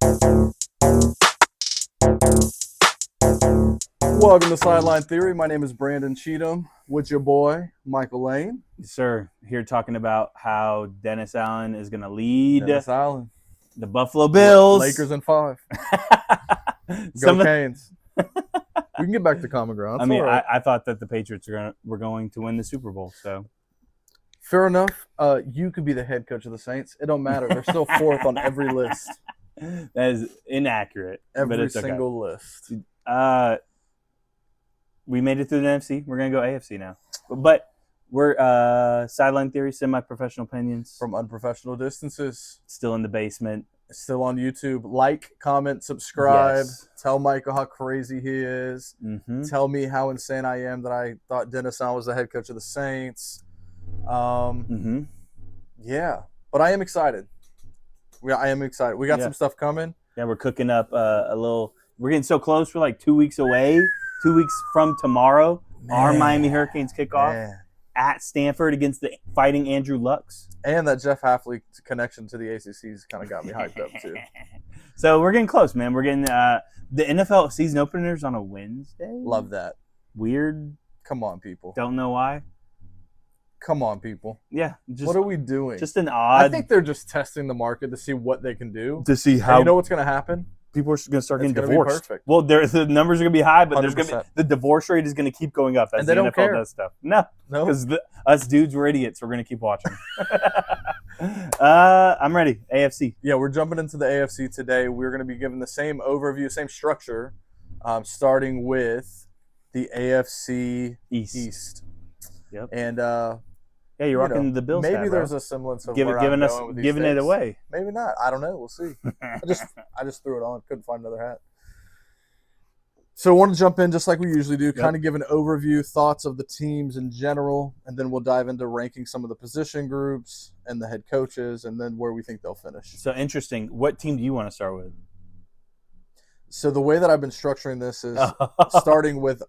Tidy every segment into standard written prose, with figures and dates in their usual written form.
Welcome to Sideline Theory. My name is Brandon Cheatham with your boy, Michael Lane. Yes, sir. Here talking about how Dennis Allen is going to lead Dennis Allen. the Buffalo Bills. Lakers in 5. Go Canes. We can get back to common ground. I mean, right. I thought that the Patriots were going to win the Super Bowl. So fair enough. You could be the head coach of the Saints. It don't matter. They're still 4th on every list. That is inaccurate. Every single list. We made it through the NFC. We're going to go AFC now. But we're Sideline Theory, semi-professional opinions. From unprofessional distances. Still in the basement. Still on YouTube. Like, comment, subscribe. Yes. Tell Michael how crazy he is. Mm-hmm. Tell me how insane I am that I thought Dennis Allen was the head coach of the Saints. Yeah. But I am excited. I am excited. We got some stuff coming. Yeah, we're cooking up a little – we're getting so close. We're like 2 weeks away. 2 weeks from tomorrow, our Miami Hurricanes kick off at Stanford against the Fighting Andrew Lucks. And that Jeff Hafley connection to the ACC's kind of got me hyped up too. So we're getting close, man. We're getting the NFL season openers on a Wednesday. Love that. Weird. Come on, people. Don't know why. Come on, people. Yeah. What are we doing? Just an odd. I think they're just testing the market to see what they can do. To see how. And you know what's going to happen? People are going to start getting gonna divorced. Be perfect. Well, the numbers are going to be high, but 100%. the divorce rate is going to keep going up as and they the don't NFL care. does stuff. No, because us dudes were idiots. We're going to keep watching. I'm ready. AFC. Yeah, we're jumping into the AFC today. We're going to be given the same overview, same structure, starting with the AFC East. Yep. And yeah, you're rocking the Bills. Maybe hat, there's a semblance of giving it away. Maybe not. I don't know. We'll see. I just threw it on. Couldn't find another hat. So I want to jump in just like we usually do, kind of give an overview, thoughts of the teams in general, and then we'll dive into ranking some of the position groups and the head coaches, and then where we think they'll finish. So interesting. What team do you want to start with? So the way that I've been structuring this is starting with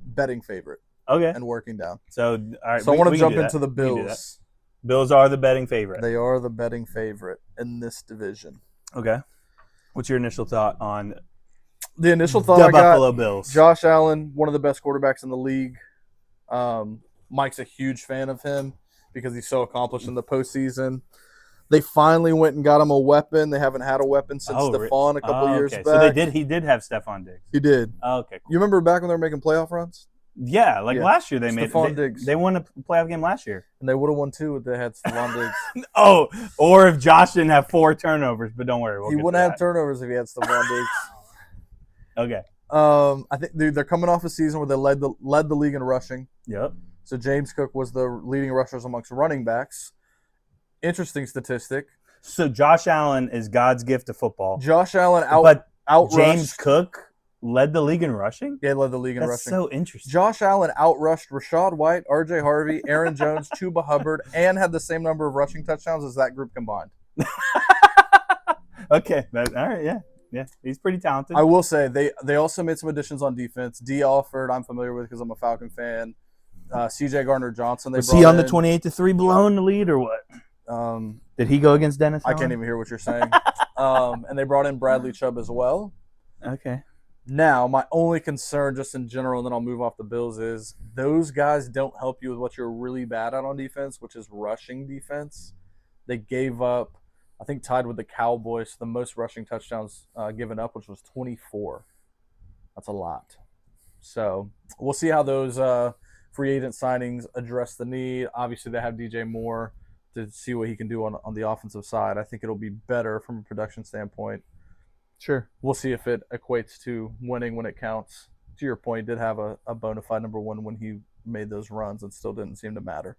betting favorite. Okay. And working down. So, all right. So I want to jump into the Bills. Bills are the betting favorite. They are the betting favorite in this division. Okay. What's your initial thought on the initial thought? The Buffalo Bills. Josh Allen, one of the best quarterbacks in the league. Mike's a huge fan of him because he's so accomplished in the postseason. They finally went and got him a weapon. They haven't had a weapon since Stephon a couple years back. So he did have Stephon Diggs. He did. Oh, okay. Cool. You remember back when they were making playoff runs? Yeah, last year they Stephon Diggs. They won a playoff game last year. And they would have won too if they had Stephon Diggs. Or if Josh didn't have 4 turnovers, but don't worry. He wouldn't have turnovers if he had Stephon Diggs. Okay. I think they're coming off a season where they led the league in rushing. Yep. So James Cook was the leading rushers amongst running backs. Interesting statistic. So Josh Allen is God's gift to football. James Cook led the league in rushing? Yeah, led the league in rushing. That's so interesting. Josh Allen outrushed Rachaad White, R.J. Harvey, Aaron Jones, Chuba Hubbard, and had the same number of rushing touchdowns as that group combined. Okay. All right, yeah. Yeah, he's pretty talented. I will say they also made some additions on defense. D. Alford, I'm familiar with because I'm a Falcon fan. C.J. Gardner-Johnson. Was he on the 28-3 blowing the lead or what? Did he go against Dennis Allen? I can't even hear what you're saying. And they brought in Bradley Chubb as well. Okay. Now, my only concern just in general, and then I'll move off the Bills, is those guys don't help you with what you're really bad at on defense, which is rushing defense. They gave up, I think tied with the Cowboys, the most rushing touchdowns given up, which was 24. That's a lot. So we'll see how those free agent signings address the need. Obviously, they have DJ Moore to see what he can do on the offensive side. I think it'll be better from a production standpoint. Sure. We'll see if it equates to winning when it counts. To your point, did have a bona fide number one when he made those runs and still didn't seem to matter.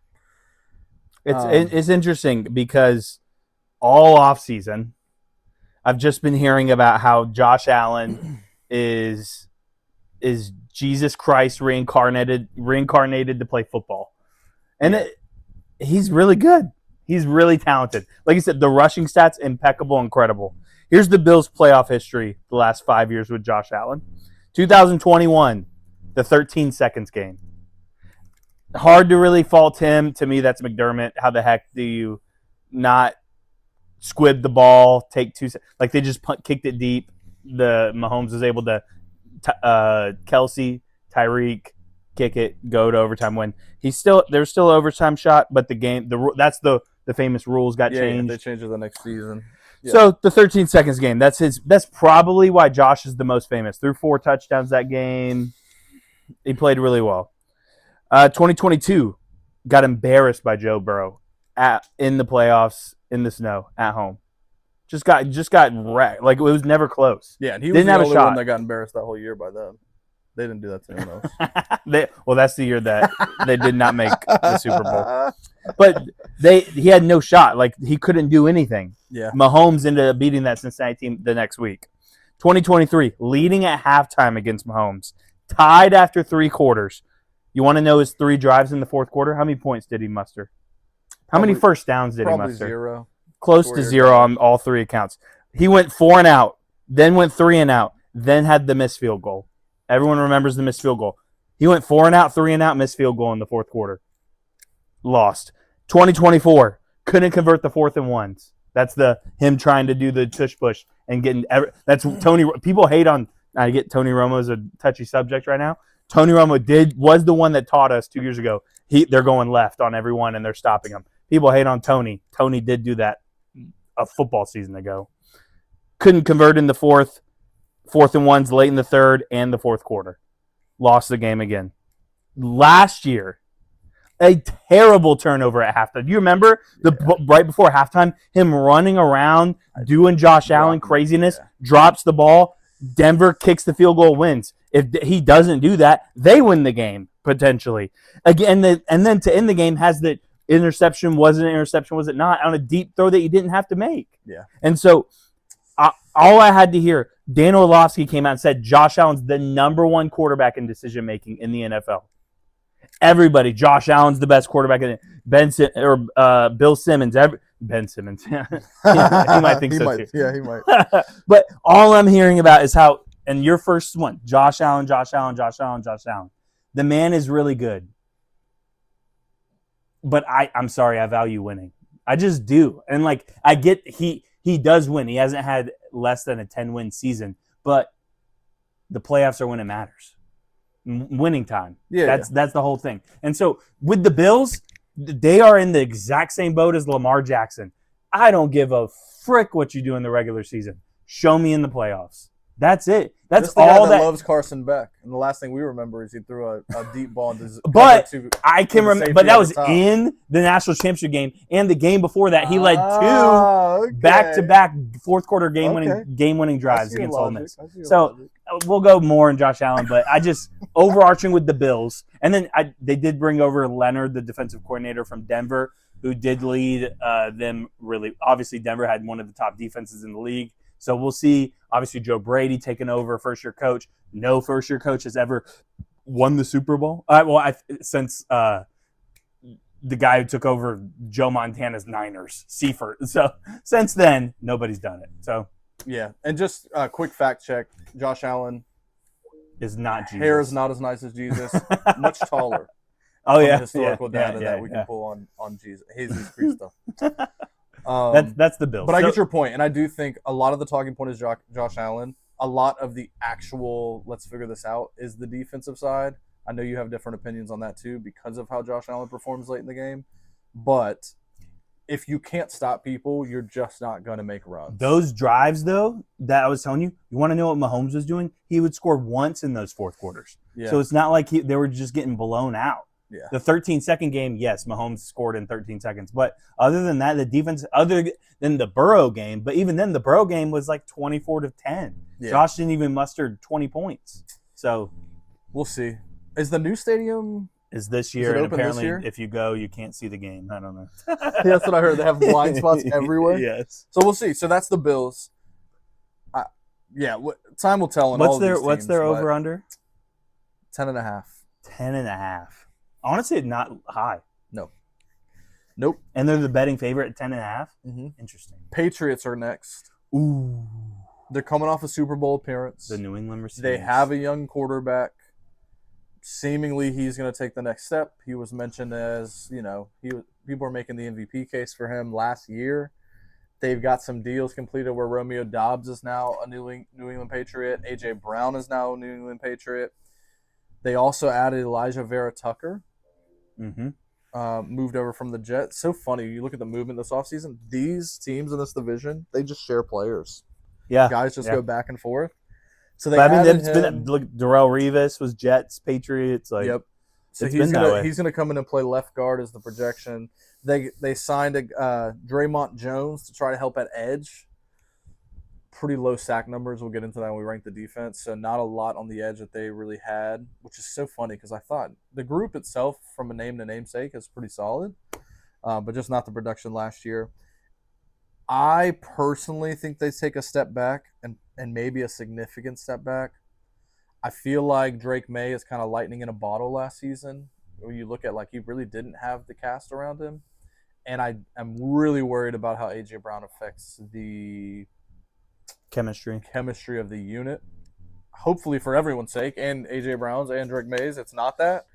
It's interesting because all offseason, I've just been hearing about how Josh Allen is Jesus Christ reincarnated to play football. And he's really good. He's really talented. Like I said, the rushing stats, impeccable, incredible. Here's the Bills' playoff history the last 5 years with Josh Allen. 2021, the 13 seconds game. Hard to really fault him. To me, that's McDermott. How the heck do you not squib the ball, take 2 like they just kicked it deep. The Mahomes was able to Kelsey, Tyreek kick it, go to overtime, win. There's still overtime shot, but the game that's the famous rules got changed. Yeah, they changed it the next season. Yeah. So the 13 seconds game, that's probably why Josh is the most famous. Threw 4 touchdowns that game. He played really well. 2022 got embarrassed by Joe Burrow in the playoffs in the snow at home. Just got wrecked. Like, it was never close. Yeah, and he was the only one that got embarrassed that whole year by them. They didn't do that to anyone else. Well, that's the year that they did not make the Super Bowl. But he had no shot. Like, he couldn't do anything. Yeah. Mahomes ended up beating that Cincinnati team the next week. 2023, leading at halftime against Mahomes. Tied after 3 quarters. You want to know his 3 drives in the fourth quarter? How many points did he muster? How many first downs did he muster? Probably 0. Close to 0 on all 3 accounts. He went 4 and out, then went 3 and out, then had the missed field goal. Everyone remembers the missed field goal. He went 4 and out, 3 and out, missed field goal in the fourth quarter. Lost. 2024, couldn't convert the 4th and 1s. That's him trying to do the tush push and getting. That's Tony. People hate on. I get Tony Romo's a touchy subject right now. Tony Romo was the one that taught us 2 years ago. They're going left on everyone and they're stopping him. People hate on Tony. Tony did do that a football season ago. Couldn't convert in the 4th and 1s late in the 3rd and the 4th quarter. Lost the game again. Last year, a terrible turnover at halftime. Do you remember right before halftime, him running around, doing Josh Allen craziness, drops the ball, Denver kicks the field goal, wins. If he doesn't do that, they win the game, potentially. Again, and then to end the game, has the interception, was it an interception, was it not, on a deep throw that you didn't have to make. Yeah. And so all I had to hear, Dan Orlovsky came out and said Josh Allen's the number 1 quarterback in decision-making in the NFL. Everybody, Josh Allen's the best quarterback in it. Bill Simmons. Ben Simmons. he might think so too. Yeah, he might. But all I'm hearing about is how, and your first one, Josh Allen. The man is really good. But I'm sorry, I value winning. I just do. And like, I get he does win. He hasn't had less than a 10-win season, but the playoffs are when it matters. Winning time. Yeah, that's the whole thing. And so with the Bills, they are in the exact same boat as Lamar Jackson. I don't give a frick what you do in the regular season. Show me in the playoffs. That's it. That's all that loves Carson Beck. And the last thing we remember is he threw a deep ball into But I can remember. But that was in the national championship game, and the game before that, he led 2 back-to-back fourth quarter game-winning drives against Ole Miss. So we'll go more in Josh Allen, but I just overarching with the Bills, and then they did bring over Leonard, the defensive coordinator from Denver, who did lead them really. Obviously, Denver had one of the top defenses in the league. So we'll see, obviously, Joe Brady taking over, first-year coach. No first-year coach has ever won the Super Bowl. Since the guy who took over Joe Montana's Niners, Seifert. So since then, nobody's done it. So yeah, and just a quick fact check: Josh Allen is not Jesus. Hair is not as nice as Jesus. Much taller. Oh yeah, historical data that we can pull on Jesus. Jesus Christo. That's the Bills. But I get your point, and I do think a lot of the talking point is Josh Allen. A lot of the actual let's figure this out is the defensive side. I know you have different opinions on that too because of how Josh Allen performs late in the game. But if you can't stop people, you're just not going to make runs. Those drives, though, that I was telling you, you want to know what Mahomes was doing? He would score once in those fourth quarters. Yeah. So it's not like they were just getting blown out. Yeah. The 13-second game, yes, Mahomes scored in 13 seconds. But other than that, the defense, other than the Burrow game, but even then, the Burrow game was like 24-10. Yeah. Josh didn't even muster 20 points. So we'll see. Is the new stadium is this year? And apparently, if you go, you can't see the game. I don't know. That's what I heard. They have blind spots everywhere. Yes. So we'll see. So that's the Bills. Time will tell. What's their over under? 10.5. 10.5. I want to say not high. No. Nope. And they're the betting favorite at 10.5? Mm-hmm. Interesting. Patriots are next. Ooh. They're coming off a Super Bowl appearance. The New England receivers. They have a young quarterback. Seemingly, he's going to take the next step. He was mentioned as, people are making the MVP case for him last year. They've got some deals completed where Romeo Doubs is now a New England Patriot. A.J. Brown is now a New England Patriot. They also added Elijah Vera Tucker. Moved over from the Jets. So funny. You look at the movement this offseason. These teams in this division, they just share players. Yeah. Guys just go back and forth. So they it's been look, Darrell Revis was Jets, Patriots. Like, yep. So he's gonna come in and play left guard as the projection. They signed Draymond Jones to try to help at edge. Pretty low sack numbers. We'll get into that when we rank the defense. So not a lot on the edge that they really had, which is so funny because I thought the group itself, from a name to namesake, is pretty solid, but just not the production last year. I personally think they take a step back and maybe a significant step back. I feel like Drake May is kind of lightning in a bottle last season. When you look at, like, he really didn't have the cast around him. And I'm really worried about how A.J. Brown affects the chemistry of the unit. Hopefully for everyone's sake, and A.J. Brown's and Drake May's, it's not that.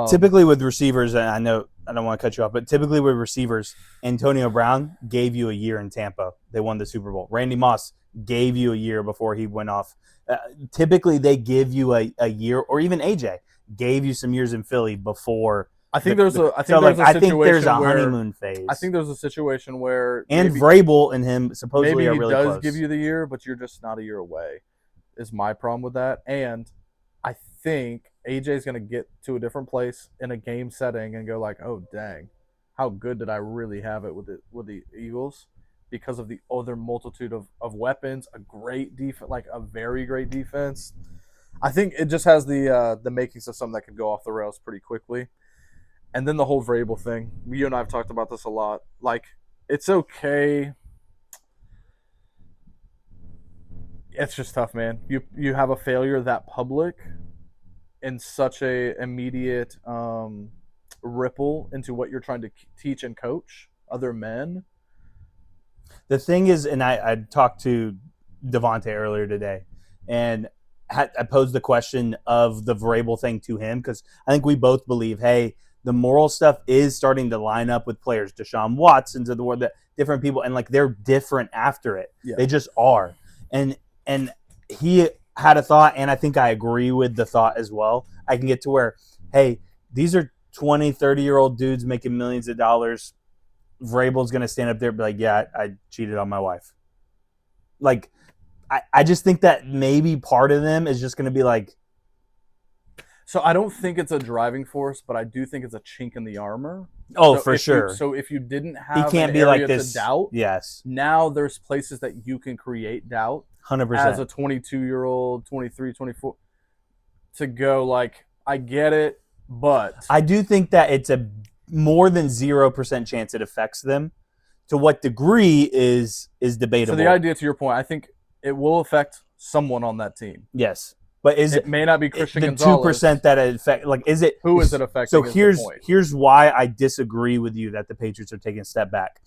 Typically with receivers, and I know I don't want to cut you off, but typically with receivers, Antonio Brown gave you a year in Tampa. They won the Super Bowl. Randy Moss gave you a year before he went off. Typically they give you a year, or even AJ gave you some years in Philly before. I think there's a honeymoon phase. I think there's a situation where Vrabel and him supposedly are really close. Maybe he does give you the year, but you're just not a year away. Is my problem with that. And I think AJ is going to get to a different place in a game setting and go like, oh dang, how good did I really have it with the Eagles? Because of the other multitude of weapons, a great defense, like a very great defense. I think it just has the makings of something that could go off the rails pretty quickly. And then the whole Vrabel thing. You and I have talked about this a lot. Like, it's okay. It's just tough, man. You have a failure that public in such a immediate ripple into what you're trying to teach and coach other men. The thing is, and I talked to Devontae earlier today, and I posed the question of the Vrabel thing to him because I think we both believe, hey, the moral stuff is starting to line up with players. Deshaun Watson, to the word that different people, and like they're different after it. Yeah. They just are. And he had a thought, and I think I agree with the thought as well. I can get to where, hey, these are 20, 30-year-old dudes making millions of dollars. Vrabel's going to stand up there and be like, yeah, I cheated on my wife. Like, I just think that maybe part of them is just going to be like. So I don't think it's a driving force, but I do think it's a chink in the armor. Oh, so for sure. So if you didn't have he can't be like this doubt, yes. Now there's places that you can create doubt. 100%. As a 22-year-old, 23, 24, to go like, I get it, but I do think that it's a more than 0% chance it affects them. To what degree is debatable. So the idea, to your point, I think it will affect someone on that team. Yes. But it may not be Christian the Gonzalez. 2% that it affect, like, is it? Who is it affecting? So here's why I disagree with you that the Patriots are taking a step back.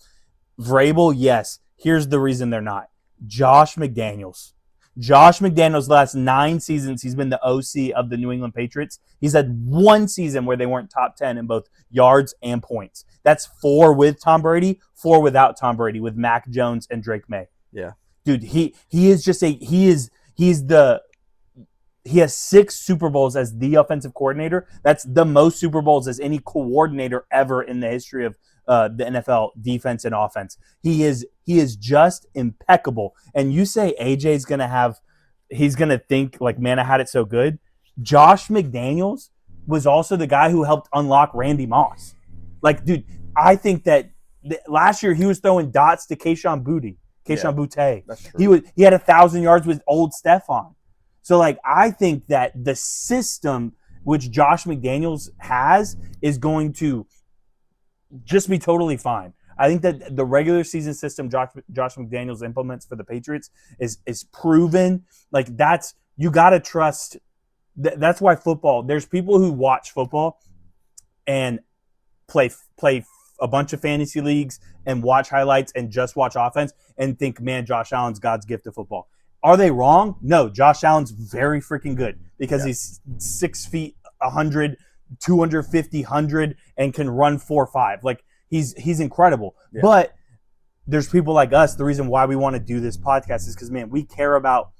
Vrabel, yes. Here's the reason they're not. Josh McDaniels, last 9 seasons, he's been the OC of the New England Patriots. He's had 1 season where they weren't top 10 in both yards and points. That's 4 with Tom Brady, 4 without Tom Brady, with Mac Jones and Drake May. Yeah, dude, he has 6 Super Bowls as the offensive coordinator. That's the most Super Bowls as any coordinator ever in the history of the NFL defense and offense. He is just impeccable. And you say AJ's he's gonna think like, man, I had it so good. Josh McDaniels was also the guy who helped unlock Randy Moss. Like, dude, I think that last year he was throwing dots to Kayshon Boutte. That's true. He had 1,000 yards with old Stephon. So, like, I think that the system which Josh McDaniels has is going to just be totally fine. I think that the regular season system Josh McDaniels implements for the Patriots is proven. Like, you got to trust. That's why football, there's people who watch football and play a bunch of fantasy leagues and watch highlights and just watch offense and think, man, Josh Allen's God's gift to football. Are they wrong? No, Josh Allen's very freaking good because he's 6 feet, 100, 250, 100, and can run 4.5. Like, he's incredible. Yeah. But there's people like us. The reason why we want to do this podcast is because, man, we care about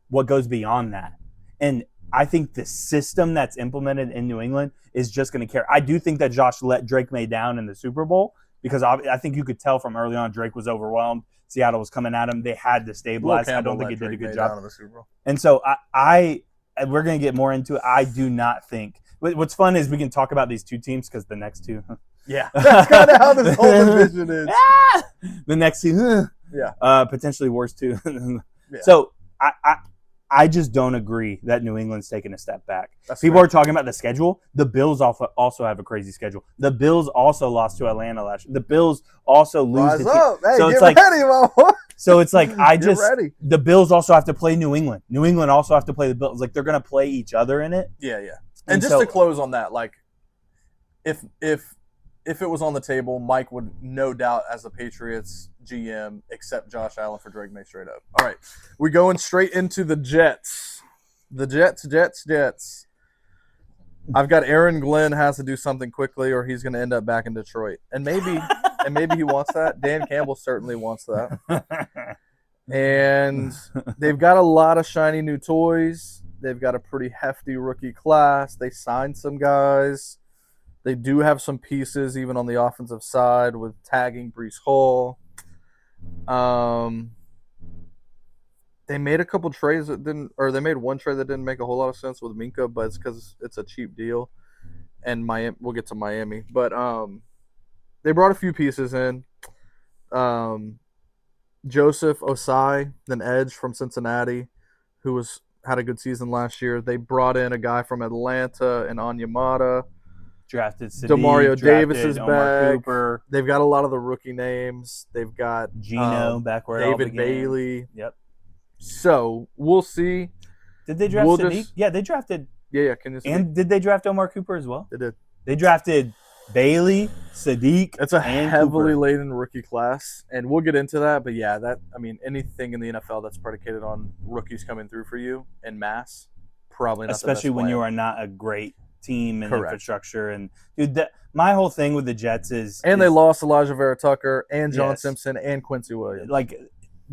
what goes beyond that. And I think the system that's implemented in New England is just going to care. I do think that Josh let Drake May down in the Super Bowl because I think you could tell from early on Drake was overwhelmed. Seattle was coming at him. They had to stabilize. I don't think he did a good job. And so we're going to get more into it. I do not think. What's fun is we can talk about these two teams because the next two. Yeah, that's kind of how this whole division is. The next two, potentially worse too. Yeah. So I just don't agree that New England's taking a step back. That's People fair. are talking about the schedule. The Bills also have a crazy schedule. The Bills also lost to Atlanta last year. The Bills also lose. Rise up. Hey, so get it's like, ready, mama. So it's like ready. The Bills also have to play New England. New England also have to play the Bills. Like they're going to play each other in it. Yeah. And just to close on that, like if it was on the table, Mike would no doubt, as the Patriots GM, accept Josh Allen for Drake May straight up. All right, we're going straight into the Jets. The Jets. I've got Aaron Glenn has to do something quickly, or he's going to end up back in Detroit, and maybe he wants that. Dan Campbell certainly wants that, and they've got a lot of shiny new toys. They've got a pretty hefty rookie class. They signed some guys. They do have some pieces even on the offensive side with tagging Breece Hall. They made a couple trades that didn't, or they made one trade that didn't make a whole lot of sense with Minka, but it's because it's a cheap deal. And Miami, we'll get to Miami, but they brought a few pieces in. Joseph Osai, an edge from Cincinnati, who had a good season last year. They brought in a guy from Atlanta and Onyemata. Drafted Sadiq, Demario Davis is Omar back. Cooper. They've got a lot of the rookie names. They've got Geno back where it all David began. Bailey. Yep. So we'll see. Did they draft Sadiq? Yeah, they drafted. Yeah. Can you see? And did they draft Omar Cooper as well? They did. They drafted Bailey, Sadiq. It's a heavily Cooper. laden rookie class, and we'll get into that. But yeah, anything in the NFL that's predicated on rookies coming through for you en masse, probably not. Especially the best when plan. you are not a great team and Correct. infrastructure. And dude, my whole thing with the Jets is they lost Elijah Vera Tucker and John Yes. Simpson and Quincy Williams. Like,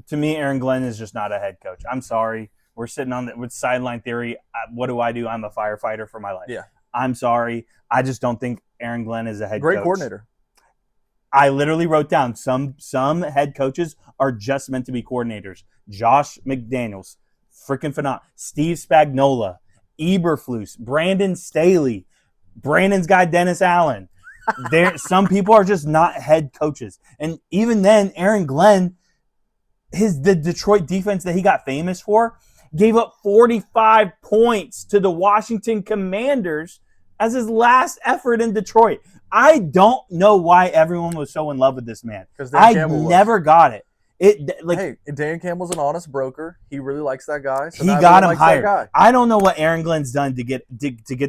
to me, Aaron Glenn is just not a head coach. I'm sorry. We're sitting on with Sideline Theory. What do? I'm a firefighter for my life. Yeah. I'm sorry. I just don't think Aaron Glenn is a head coach. Great coordinator. I literally wrote down some head coaches are just meant to be coordinators. Josh McDaniels, freaking phenomenal. Steve Spagnuolo, Eberflus, Brandon Staley, Brandon's guy Dennis Allen. Some people are just not head coaches. And even then, Aaron Glenn, the Detroit defense that he got famous for, gave up 45 points to the Washington Commanders as his last effort in Detroit. I don't know why everyone was so in love with this man. I never got it. Hey, Dan Campbell's an honest broker. He really likes that guy. So he got him hired. I don't know what Aaron Glenn's done to get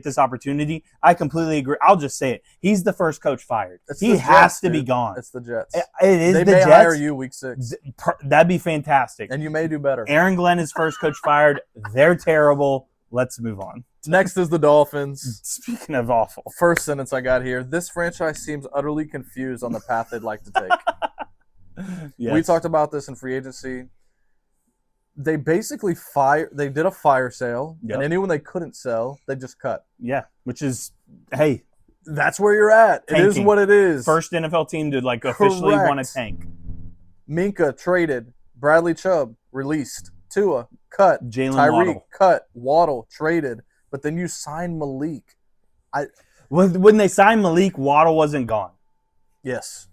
this opportunity. I completely agree. I'll just say it. He's the first coach fired. He has to be gone. It's the Jets. It is the Jets. They may hire you week 6. That'd be fantastic. And you may do better. Aaron Glenn is first coach fired. They're terrible. Let's move on. Next is the Dolphins. Speaking of awful. First sentence I got here. This franchise seems utterly confused on the path they'd like to take. Yes. We talked about this in free agency. They basically they did a fire sale, and anyone they couldn't sell, they just cut. Yeah, which is, hey. That's where you're at. Tanking. It is what it is. First NFL team to officially want to tank. Minka traded. Bradley Chubb released. Tua cut. Jalen Waddle cut. Waddle traded. But then you signed Malik. When they signed Malik, Waddle wasn't gone. Yes.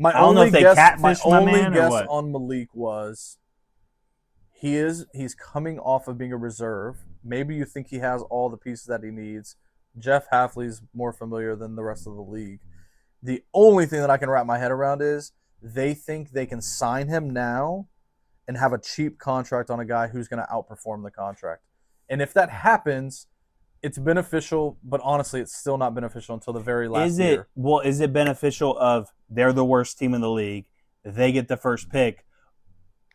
I don't know if they catfished my man or what. My only guess on Malik was he's coming off of being a reserve. Maybe you think he has all the pieces that he needs. Jeff Hafley's more familiar than the rest of the league. The only thing that I can wrap my head around is they think they can sign him now and have a cheap contract on a guy who's going to outperform the contract. And if that happens, it's beneficial, but honestly, it's still not beneficial until the very last year. Well, is it beneficial of they're the worst team in the league, they get the first pick?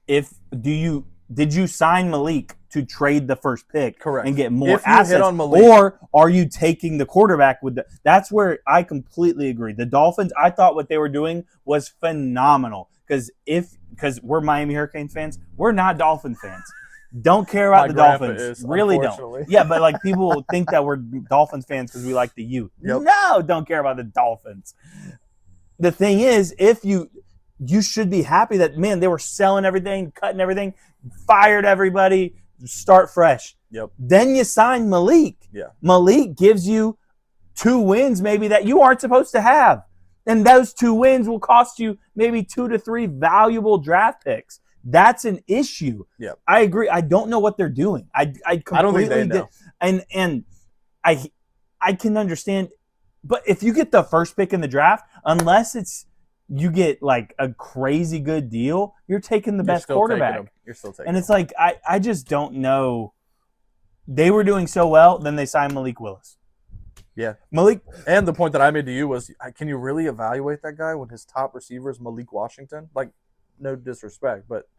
Did you sign Malik to trade the first pick? Correct. And get more assets? Hit on Malik, or are you taking the quarterback with that's where I completely agree. The Dolphins, I thought what they were doing was phenomenal because we're Miami Hurricane fans, we're not Dolphin fans. Don't care about the Dolphins. Is, really don't. Yeah, but like people think that we're Dolphins fans because we like the U. Yep. No, don't care about the Dolphins. The thing is, if you should be happy that, man, they were selling everything, cutting everything, fired everybody, start fresh. Yep. Then you sign Malik. Yeah. Malik gives you 2 wins maybe that you aren't supposed to have. And those 2 wins will cost you maybe 2 to 3 valuable draft picks. That's an issue. Yeah, I agree. I don't know what they're doing. I don't think they know. And I can understand, but if you get the first pick in the draft, unless it's you get like a crazy good deal, you're taking the best quarterback. You're still taking. And it's like I just don't know. They were doing so well, then they signed Malik Willis. Yeah, Malik. And the point that I made to you was, can you really evaluate that guy when his top receiver is Malik Washington? Like, no disrespect, but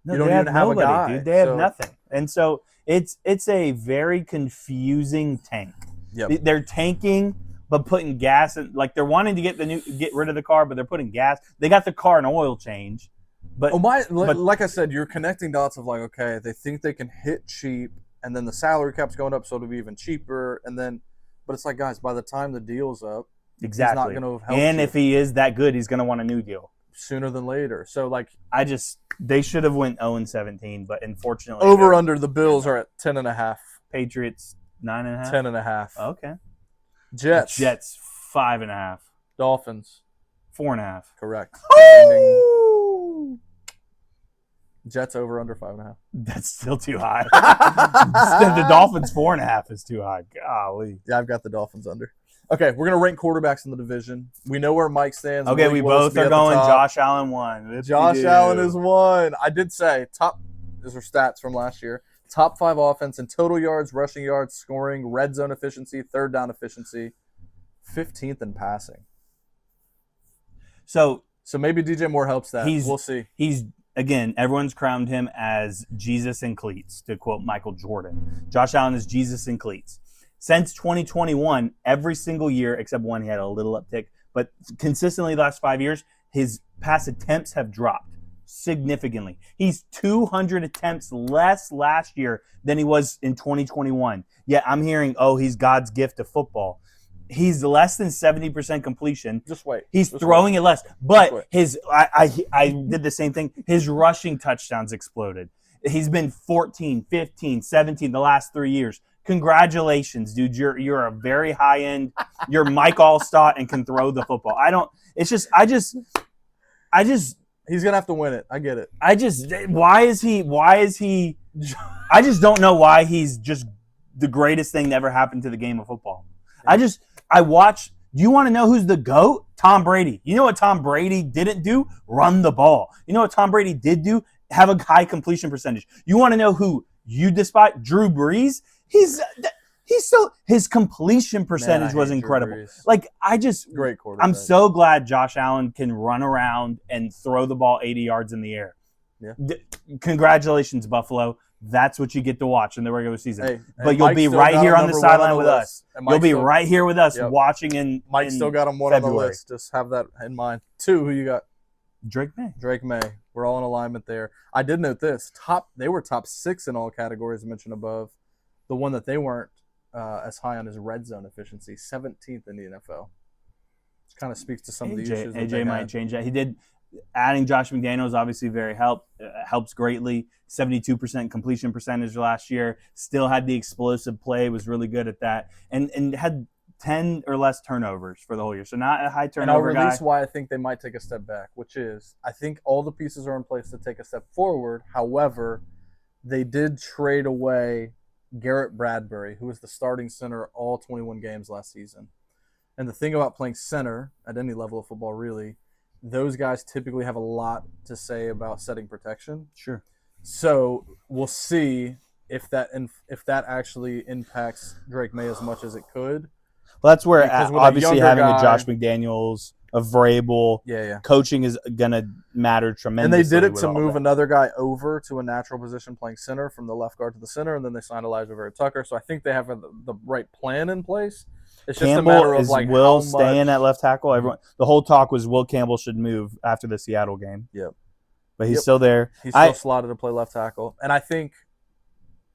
no, you don't even have nobody, a guy. Dude. They have nothing, and so it's a very confusing tank. Yep. They're tanking, but putting gas in. Like they're wanting to get rid of the car, but they're putting gas. They got the car an oil change, but like I said, you're connecting dots of like, okay, they think they can hit cheap, and then the salary cap's going up, so it'll be even cheaper, and then. But it's like, guys, by the time the deal's up, exactly. he's not going to help and you. if he is that good, he's going to want a new deal sooner than later. So, like, they should have went 0-17, but unfortunately, under the Bills are at 10.5. Patriots 9.5, 10.5. Okay. Jets 5.5. Dolphins 4.5. Correct. Jets over under 5.5. That's still too high. The Dolphins 4.5 is too high. Golly. Yeah, I've got the Dolphins under. Okay, we're gonna rank quarterbacks in the division. We know where Mike stands. Okay, we both are going. Josh Allen 1. Josh Allen is 1. I did say top. These are stats from last year. Top 5 offense in total yards, rushing yards, scoring, red zone efficiency, third down efficiency, 15th in passing. So maybe DJ Moore helps that. We'll see. Again, everyone's crowned him as Jesus in cleats, to quote Michael Jordan. Josh Allen is Jesus in cleats. Since 2021, every single year, except one, he had a little uptick, but consistently the last 5 years, his pass attempts have dropped significantly. He's 200 attempts less last year than he was in 2021. Yet I'm hearing, he's God's gift to football. He's less than 70% completion. Just wait. He's throwing it less. But I did the same thing. His rushing touchdowns exploded. He's been 14, 15, 17 the last 3 years. Congratulations, dude. You're a very high end. You're Mike Allstott and can throw the football. He's gonna have to win it. I get it. Why is he I just don't know why he's just the greatest thing that ever happened to the game of football. I watch. Do you want to know who's the GOAT? Tom Brady. You know what Tom Brady didn't do? Run the ball. You know what Tom Brady did do? Have a high completion percentage. You want to know who you despise? Drew Brees. His completion percentage was incredible. Great quarterback. I'm so glad Josh Allen can run around and throw the ball 80 yards in the air. Yeah. Congratulations, Buffalo. That's what you get to watch in the regular season. But you'll be right here on the sideline with us. You'll be right here with us watching in Mike still got him 1 on the list. Just have that in mind. 2, who you got? Drake May. We're all in alignment there. I did note this. They were top 6 in all categories mentioned above. The one that they weren't as high on is red zone efficiency, 17th in the NFL. Which kind of speaks to some of the issues that AJ might change that. He did. Adding Josh McDaniels obviously helps greatly. 72% completion percentage last year. Still had the explosive play, was really good at that. And had 10 or less turnovers for the whole year. So not a high turnover guy. And I'll release why I think they might take a step back, which is I think all the pieces are in place to take a step forward. However, they did trade away Garrett Bradbury, who was the starting center all 21 games last season. And the thing about playing center at any level of football, really, those guys typically have a lot to say about setting protection. Sure. So we'll see if that actually impacts Drake May as much as it could. Well, that's where obviously having a Josh McDaniels, a Vrabel, coaching is going to matter tremendously. And they did it to move another guy over to a natural position playing center from the left guard to the center, and then they signed Elijah Vera Tucker. So I think they have the right plan in place. It's just a Campbell matter of is like Will how staying much. at left tackle. Everyone, the whole talk was Will Campbell should move after the Seattle game. Yep. But he's still there. He's still slotted to play left tackle, and I think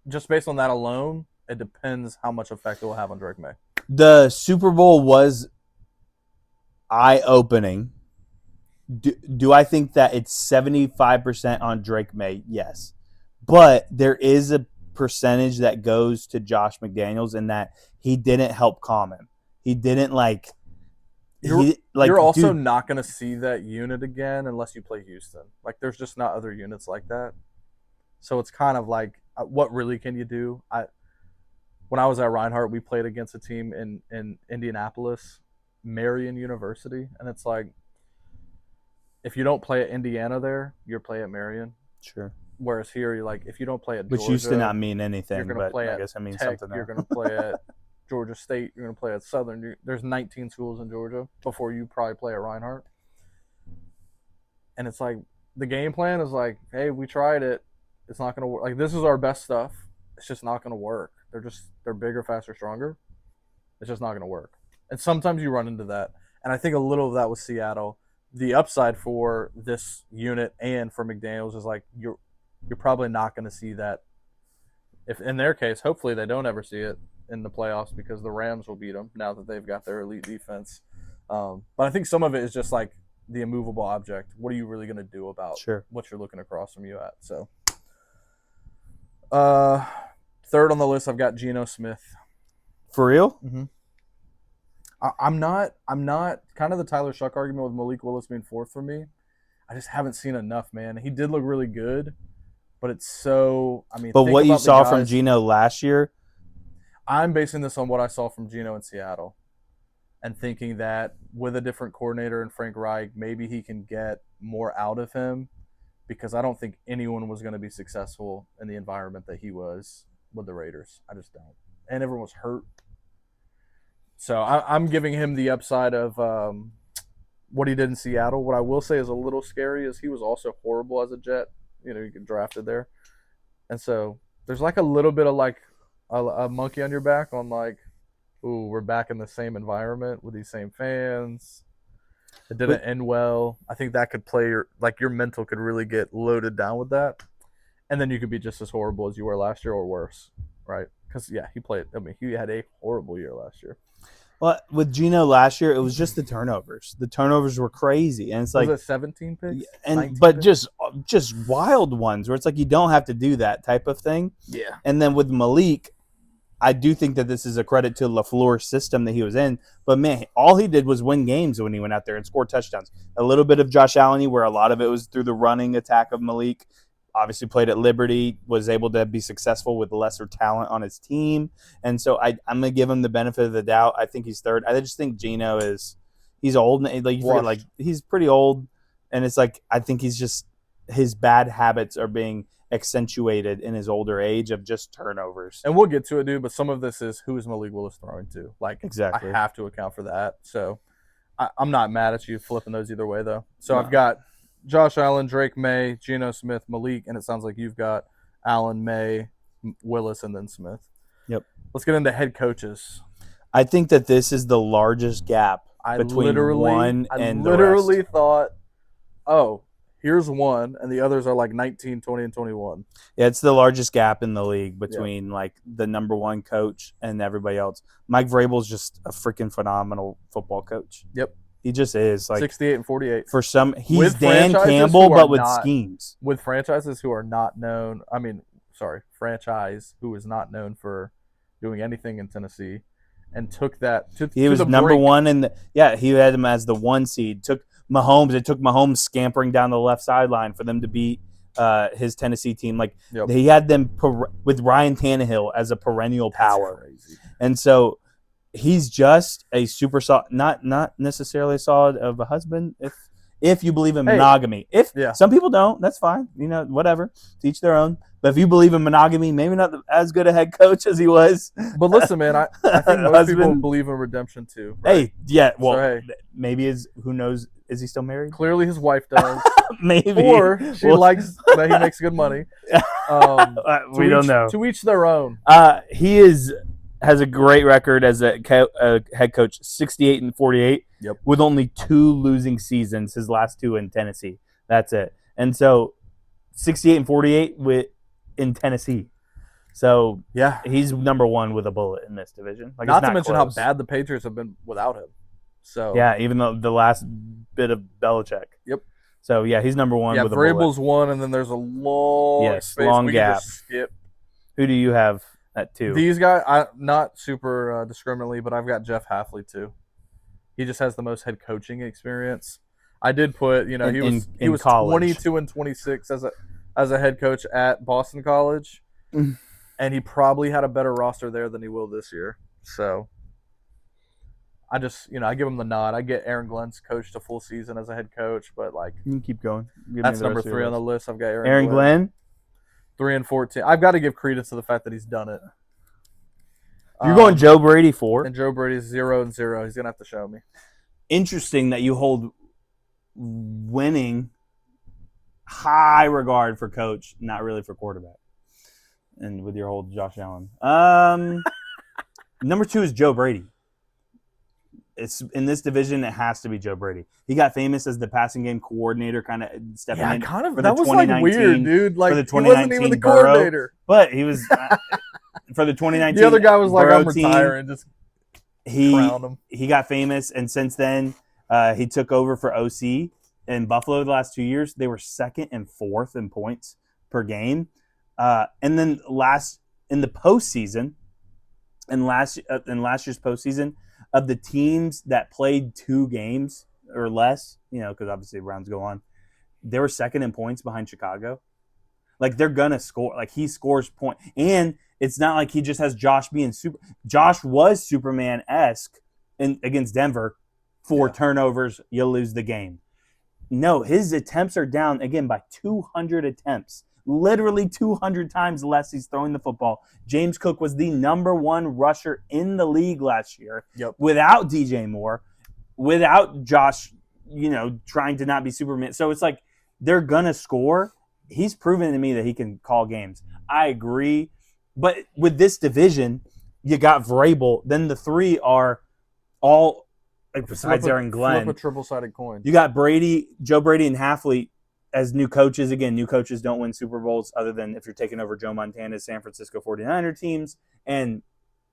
just based on that alone, it depends how much effect it will have on Drake May. The Super Bowl was eye-opening. Do I think that it's 75% on Drake May? Yes. But there is a percentage that goes to Josh McDaniels in that he didn't help calm him. He didn't You're also not going to see that unit again unless you play Houston. Like, there's just not other units like that. So it's kind of like, what really can you do? When I was at Reinhardt, we played against a team in Indianapolis, Marion University, and it's like, if you don't play at Indiana there, you're play at Marion. Sure. Whereas here, you're like, if you don't play at Georgia, which used to not mean anything, you're going to play I at guess it means Tech, something now. you're going to play at Georgia State, you're going to play at Southern. There's 19 schools in Georgia before you probably play at Reinhardt. And it's like, the game plan is like, hey, we tried it. It's not going to work. Like, this is our best stuff. It's just not going to work. They're bigger, faster, stronger. It's just not going to work. And sometimes you run into that. And I think a little of that was Seattle. The upside for this unit and for McDaniels is like, you're probably not going to see that. If in their case, hopefully they don't ever see it in the playoffs because the Rams will beat them now that they've got their elite defense. But I think some of it is just like the immovable object. What are you really going to do about what you're looking across from you at? So, third on the list, I've got Geno Smith. For real? Mm-hmm. I'm not kind of the Tyler Shuck argument with Malik Willis being fourth for me. I just haven't seen enough, man. He did look really good, but it's so. I mean, but what you saw from Geno last year, I'm basing this on what I saw from Geno in Seattle, and thinking that with a different coordinator and Frank Reich, maybe he can get more out of him, because I don't think anyone was going to be successful in the environment that he was with the Raiders. I just don't, and everyone was hurt. So I'm giving him the upside of what he did in Seattle. What I will say is a little scary is he was also horrible as a Jet. You get drafted there. And so there's like a little bit of like a monkey on your back on like, ooh, we're back in the same environment with these same fans. It didn't end well. I think that could play your mental could really get loaded down with that. And then you could be just as horrible as you were last year or worse, right? Because, yeah, he had a horrible year last year. Well, with Geno last year, it was just the turnovers. The turnovers were crazy, and it's like was it 17 picks, but picks? just wild ones where it's like you don't have to do that type of thing. Yeah. And then with Malik, I do think that this is a credit to LaFleur's system that he was in. But man, all he did was win games when he went out there and scored touchdowns. A little bit of Josh Allen, where a lot of it was through the running attack of Malik. Obviously played at Liberty, was able to be successful with lesser talent on his team. And so I'm going to give him the benefit of the doubt. I think he's third. I just think Geno he's old. Like, you forget, like, he's pretty old. And it's like, I think he's just, his bad habits are being accentuated in his older age of just turnovers. And we'll get to it, dude, but some of this is who is Malik Willis throwing to? Like, exactly. I have to account for that. So I'm not mad at you flipping those either way, though. So I've got Josh Allen, Drake May, Geno Smith, Malik, and it sounds like you've got Allen, May, Willis, and then Smith. Yep. Let's get into head coaches. I think that this is the largest gap between one and the rest. I literally thought, oh, here's one, and the others are like 19, 20, and 21. Yeah, it's the largest gap in the league between like the number one coach and everybody else. Mike Vrabel's just a freaking phenomenal football coach. Yep. He just is. Like 68 and 48. For some, he's Dan Campbell, but with schemes. With franchises who are not known. Franchise who is not known for doing anything in Tennessee, and took that to he was the number brink. one he had him as the 1 seed. It took Mahomes scampering down the left sideline for them to beat his Tennessee team. Like he had them with Ryan Tannehill as a perennial power. That's crazy. And so he's just a super solid, not necessarily solid of a husband if you believe in monogamy. Some people don't, that's fine. Whatever. To each their own. But if you believe in monogamy, maybe not as good a head coach as he was. But listen, man, I think most people believe in redemption too. Right? Maybe who knows? Is he still married? Clearly his wife does. Maybe. Or she likes that he makes good money. We don't know. To each their own. He is has a great record as a head coach, 68-48, Yep. with only 2 losing seasons, his last 2 in Tennessee. That's it. And so 68-48 in Tennessee. So Yeah, he's number 1 with a bullet in this division. Like, not it's to not mention close. how bad the Patriots have been without him. So Yeah, even though the last bit of Belichick. Yep. So yeah, he's number 1 with a bullet. Vrabel's 1, and then there's a long space. Long we gap. can just skip. Who do you have at 2? These guys, not super discriminately, but I've got Jeff Hafley too. He just has the most head coaching experience. I did put, he was college. 22-26 as a head coach at Boston College, and he probably had a better roster there than he will this year. So I just, I give him the nod. I get Aaron Glenn's coached a full season as a head coach, but you can keep going. That's number 3 on the list. I've got Aaron Glenn. 3-14. I've got to give credence to the fact that he's done it. You're going Joe Brady 4. And Joe Brady's 0-0. He's gonna have to show me. Interesting that you hold winning high regard for coach, not really for quarterback. And with your whole Josh Allen. Number 2 is Joe Brady. It's in this division. It has to be Joe Brady. He got famous as the passing game coordinator, kind of stepping in. That was like weird, dude. Like, for the he wasn't even the coordinator, but he was for the 2019. The other guy was like, Burrow "I'm retiring." Just crown him. He got famous, and since then, he took over for OC in Buffalo. The last 2 years, they were 2nd and 4th in points per game, and then in the postseason, in last year's postseason. Of the teams that played 2 games or less, because obviously rounds go on, they were 2nd in points behind Chicago. Like, they're gonna score. Like, he scores point, and it's not like he just has Josh being super. Josh was Superman-esque against Denver. 4 turnovers, you lose the game. No, his attempts are down again by 200 attempts. Literally 200 times less he's throwing the football. James Cook was the number 1 rusher in the league last year. Yep. Without DJ Moore, without Josh, trying to not be Superman. So it's like they're going to score. He's proven to me that he can call games. I agree. But with this division, you got Vrabel. Then the 3 are all, besides Aaron Glenn. Flip a triple-sided coin. You got Brady, Joe Brady, and Hafley as new coaches. Again, new coaches don't win Super Bowls other than if you're taking over Joe Montana's San Francisco 49er teams. And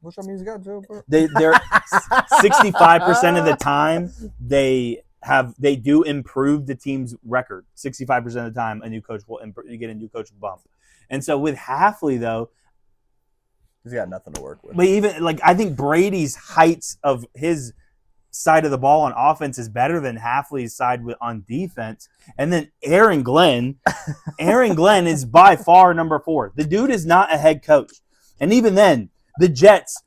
which I mean, he's got Joe. They're 65% of the time they do improve the team's record. 65% of the time, a new coach you get a new coach bump. And so with Hafley, though, he's got nothing to work with. But even I think Brady's heights of his side of the ball on offense is better than Hafley's side on defense. And then Aaron Glenn is by far number 4. The dude is not a head coach. And even then, the Jets,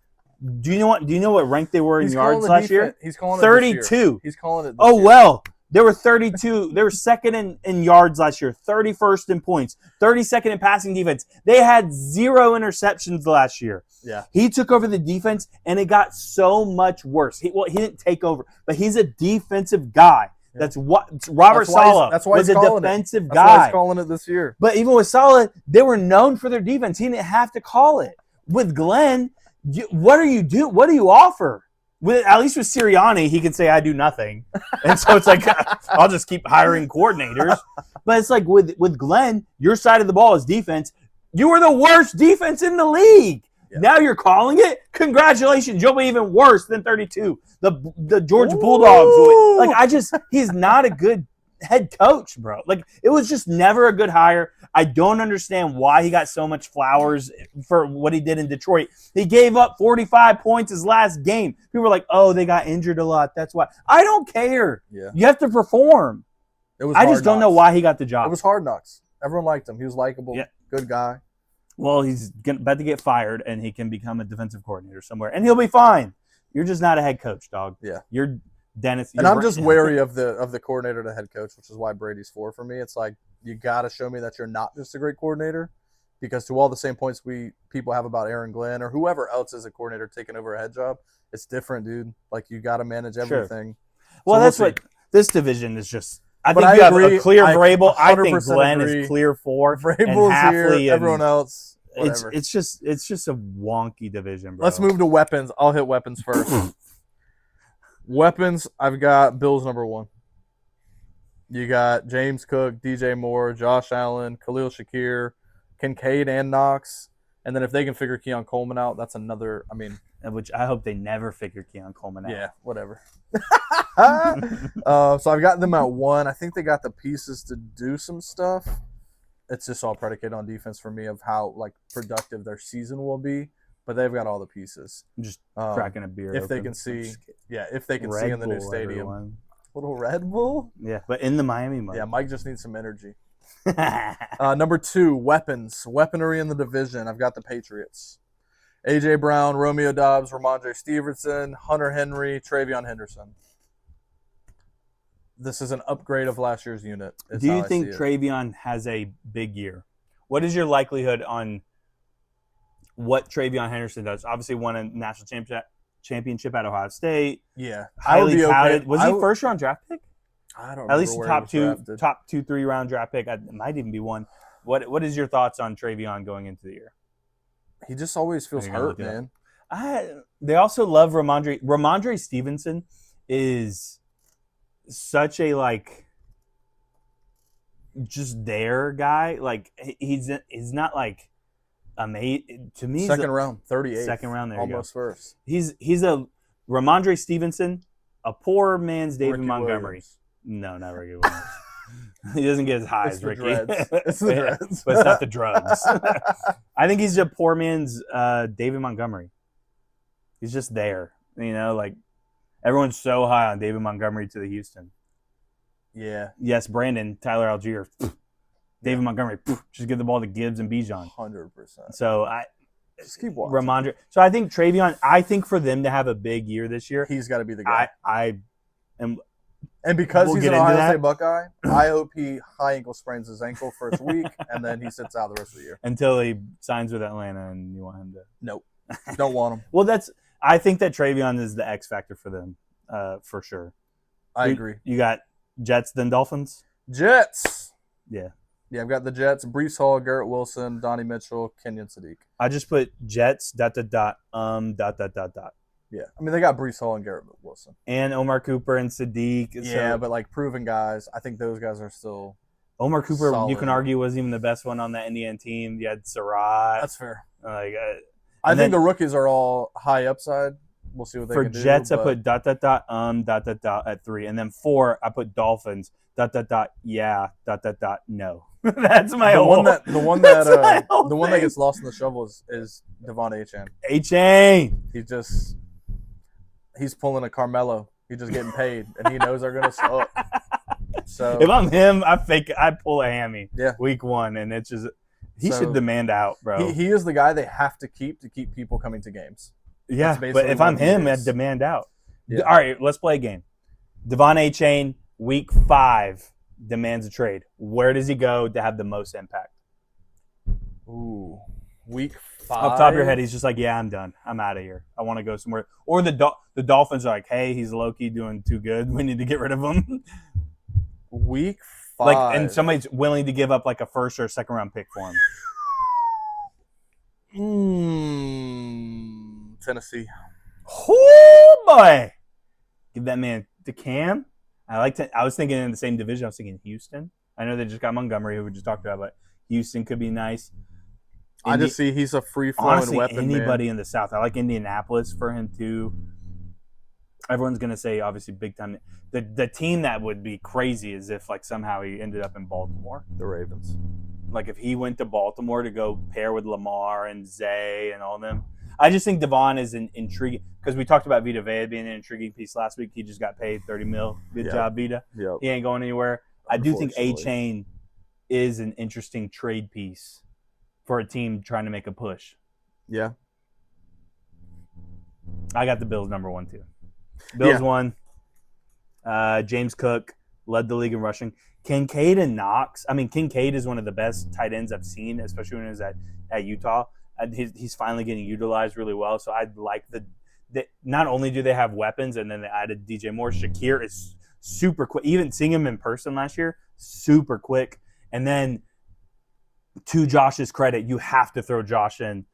do you know what rank they were in yards last year? He's calling 32. It this year. He's calling it this year. Well, they were 32. They were 2nd in yards last year, 31st in points, 32nd in passing defense. They had 0 interceptions last year. Yeah. He took over the defense, and it got so much worse. He didn't take over, but he's a defensive guy. Yeah. That's what Robert Saleh was a defensive guy. That's why he's calling it this year. But even with Saleh, they were known for their defense. He didn't have to call it. With Glenn, what do you do? What do you offer? At least with Sirianni, he can say, I do nothing. And so it's like, I'll just keep hiring coordinators. But it's like with Glenn, your side of the ball is defense. You were the worst defense in the league. Yeah. Now you're calling it? Congratulations. You'll be even worse than 32. The Georgia Bulldogs. He's not a good head coach, bro. Like, it was just never a good hire. I don't understand why he got so much flowers for what he did in Detroit. He gave up 45 points his last game. People were like, oh, they got injured a lot. That's why. I don't care. Yeah. You have to perform. I just don't know why he got the job. It was Hard Knocks. Everyone liked him. He was likable. Yeah. Good guy. Well, he's about to get fired, and he can become a defensive coordinator somewhere, and he'll be fine. You're just not a head coach, dog. Yeah. You're Dennis. And I'm just wary of the coordinator to head coach, which is why Brady's 4 for me. It's like, you got to show me that you're not just a great coordinator, because to all the same points people have about Aaron Glenn or whoever else is a coordinator taking over a head job, it's different, dude. Like, you got to manage everything. Sure. Well, that's what this division is just. I think you have a clear Vrabel. I think Glenn is clear 4. Vrabel's here. Everyone else. whatever. It's just a wonky division, bro. Let's move to weapons. I'll hit weapons first. Weapons, I've got Bills number 1. You got James Cook, DJ Moore, Josh Allen, Khalil Shakir, Kincaid, and Knox. And then if they can figure Keon Coleman out, that's another. I mean, which I hope they never figure Keon Coleman out. Yeah, whatever. So I've got them at 1. I think they got the pieces to do some stuff. It's just all predicated on defense for me of how like productive their season will be. But they've got all the pieces. I'm just cracking a beer. If open. they can see, if they can Red see in the new Bull, stadium. everyone. Little Red Bull? Yeah, but in the Miami mode. Yeah, Mike just needs some energy. Number 2, weapons. Weaponry in the division. I've got the Patriots. A.J. Brown, Romeo Doubs, Ramondre Stevenson, Hunter Henry, Travion Henderson. This is an upgrade of last year's unit. Do you think Travion has a big year? What is your likelihood on what Travion Henderson does? Obviously won a national championship at Ohio State. Yeah. Highly touted. Was he first round draft pick? I don't At least remember top 2-3 round draft pick. It might even be one. What is your thoughts on Travion going into the year? He just always feels hurt, man. They also love Ramondre. Ramondre Stevenson is such a like just there guy. Like he's not like amazing to me. Second round, 38th. Second round, there almost you go. First. He's a Ramondre Stevenson, a poor man's David Ricky Montgomery. Williams. No, not Ricky Williams. He doesn't get his highs, It's the Ricky. dreads. It's the dreads. But it's not the drugs. I think he's a poor man's David Montgomery. He's just there. Like everyone's so high on David Montgomery to the Houston. Yeah. Yes, Brandon, Tyler Algier, David Montgomery, just give the ball to Gibbs and Bijan. 100%. So I just keep watching. Ramondre. So I think Travion, for them to have a big year this year, he's got to be the guy. I am. And because We'll he's get an into Ohio that. State Buckeye, I hope he high ankle sprains his ankle first week, and then he sits out the rest of the year. Until he signs with Atlanta and you want him to. Nope. Don't want him. Well, I think that Travion is the X factor for them, for sure. I agree. You got Jets, then Dolphins? Jets. Yeah. Yeah, I've got the Jets, Breece Hall, Garrett Wilson, Donnie Mitchell, Kenyon Sadiq. I just put Jets, ... Yeah. I mean, they got Breece Hall and Garrett Wilson. And Omar Cooper and Sadiq. Yeah, but like proven guys, I think those guys are still Omar Cooper, solid. You can argue, wasn't even the best one on that Indiana team. You had Surratt. That's fair. Like, I think the rookies are all high upside. We'll see what they can do. For Jets, I put ... at 3. And then 4, I put Dolphins, ... yeah, ... no. That's my the one that the one that gets lost in the shovel is Devon Achane. Achane. He's pulling a Carmelo. He's just getting paid, and he knows they're gonna suck. So if I'm him, I pull a hammy. Yeah. Week 1, and it's just he should demand out, bro. He is the guy they have to keep people coming to games. Yeah, but if I'm him, I'd demand out. Yeah. All right, let's play a game. Devon Achane, week 5, demands a trade. Where does he go to have the most impact? Ooh, week 5. Off the top of your head, he's just like, yeah, I'm done. I'm out of here. I want to go somewhere. Or the Dolphins are like, hey, he's low-key doing too good. We need to get rid of him. Week 5. And somebody's willing to give up like a first or a second round pick for him. Tennessee. Oh boy, give that man to Cam. I was thinking in the same division. I was thinking Houston. I know they just got Montgomery, who we just talked about, but Houston could be nice. I just see he's a free-flowing weapon. Anybody man. in the South. I like Indianapolis for him too. Everyone's gonna say obviously big time. The team that would be crazy is if like somehow he ended up in Baltimore. The Ravens. Like if he went to Baltimore to go pair with Lamar and Zay and all them. I just think Devon is an intriguing because we talked about Vita Vea being an intriguing piece last week. He just got paid $30 million. Good job, Vita. Yep. He ain't going anywhere. I do think Achane is an interesting trade piece for a team trying to make a push. Yeah. I got the Bills number 1 too. Bills 1. James Cook led the league in rushing. Kincaid and Knox. I mean, Kincaid is one of the best tight ends I've seen, especially when he was at Utah. He's finally getting utilized really well. So I'd like not only do they have weapons, and then they added DJ Moore. Shakir is super quick. Even seeing him in person last year, super quick. And then to Josh's credit, you have to throw Josh in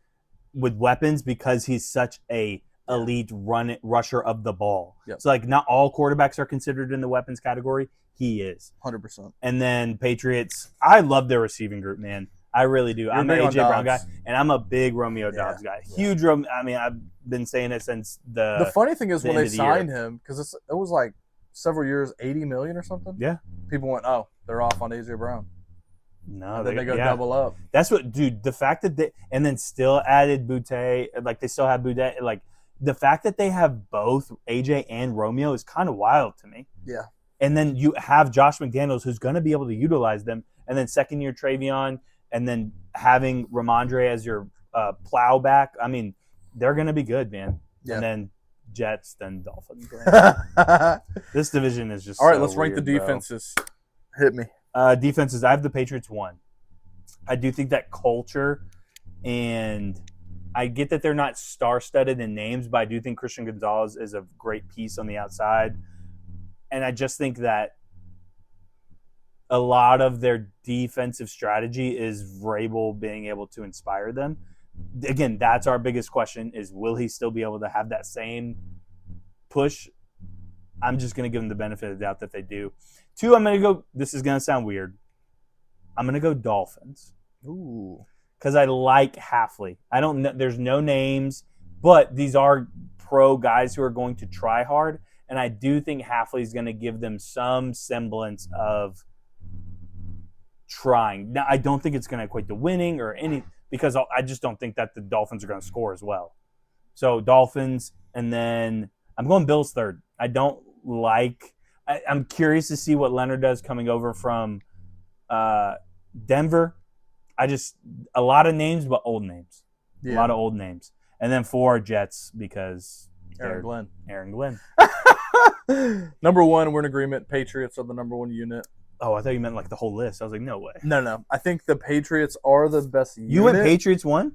with weapons because he's such a elite rusher of the ball. Yep. So like not all quarterbacks are considered in the weapons category. He is 100%. And then Patriots, I love their receiving group, man. I really do. I'm an AJ Brown guy, and I'm a big Romeo Doubs guy. Huge Romeo. I mean, I've been saying it since the funny thing is when they signed him, because it was like several years, $80 million or something. Yeah. People went, oh, they're off on AJ Brown. No, and then they go double up. That's what, dude. The fact that they and then still added Boutte, like they still have Boutte, like the fact that they have both AJ and Romeo is kind of wild to me. Yeah. And then you have Josh McDaniels, who's going to be able to utilize them, and then second year Travion, and then having Ramondre as your plow back. I mean, they're going to be good, man. Yeah. And then Jets, then Dolphins. This division is just all right. So let's rank the defenses. Bro. Hit me. Defenses. I have the Patriots 1. I do think that culture, and I get that they're not star-studded in names, but I do think Christian Gonzalez is a great piece on the outside. And I just think that a lot of their defensive strategy is Vrabel being able to inspire them. Again, that's our biggest question is will he still be able to have that same push? I'm just going to give them the benefit of the doubt that they do. 2, I'm going to go – this is going to sound weird. I'm going to go Dolphins. Ooh. Because I like Halfley. I don't know – there's no names, but these are pro guys who are going to try hard. And I do think Halfley is going to give them some semblance of trying. Now, I don't think it's going to equate to winning or any because I just don't think that the Dolphins are going to score as well. So Dolphins, and then I'm going Bills 3rd. I don't like – I'm curious to see what Leonard does coming over from Denver. A lot of names, but old names. Yeah. A lot of old names. And then 4 Jets because Aaron Glenn. Number 1, we're in agreement. Patriots are the number 1 unit. Oh, I thought you meant like the whole list. I was like, no way. No. I think the Patriots are the best unit. You went Patriots 1?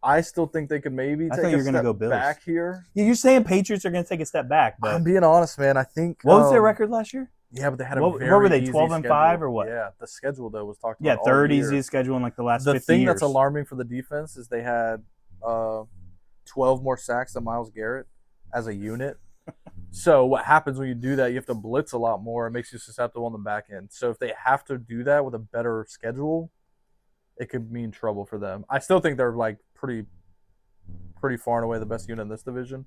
I still think they could maybe take a step back here. Yeah, you're saying Patriots are going to take a step back, but I'm being honest, man. I think what was their record last year? Yeah, but they had what were they? 12-5 or what? Yeah, the schedule though was talked about. Yeah, 3rd easiest schedule in like the last 50 years. The thing that's alarming for the defense is they had 12 more sacks than Myles Garrett as a unit. So what happens when you do that? You have to blitz a lot more. It makes you susceptible on the back end. So if they have to do that with a better schedule, it could mean trouble for them. I still think they're like pretty far and away the best unit in this division.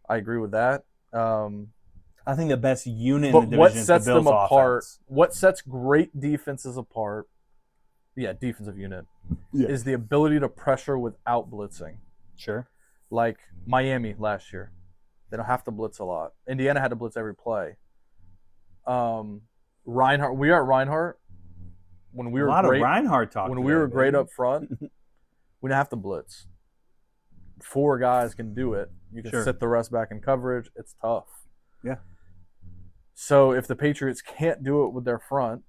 I agree with that. I think the best unit in the division is the Bills' them apart? Offense. What sets great defenses apart? Yeah, defensive unit is the ability to pressure without blitzing. Sure. Like Miami last year. They don't have to blitz a lot. Indiana had to blitz every play. Reinhardt, we are at Reinhardt. When we were a lot great, of Reinhardt talk. When we were great up front, we didn't have to blitz. 4 guys can do it. You can sit the rest back in coverage. It's tough. Yeah. So if the Patriots can't do it with their front,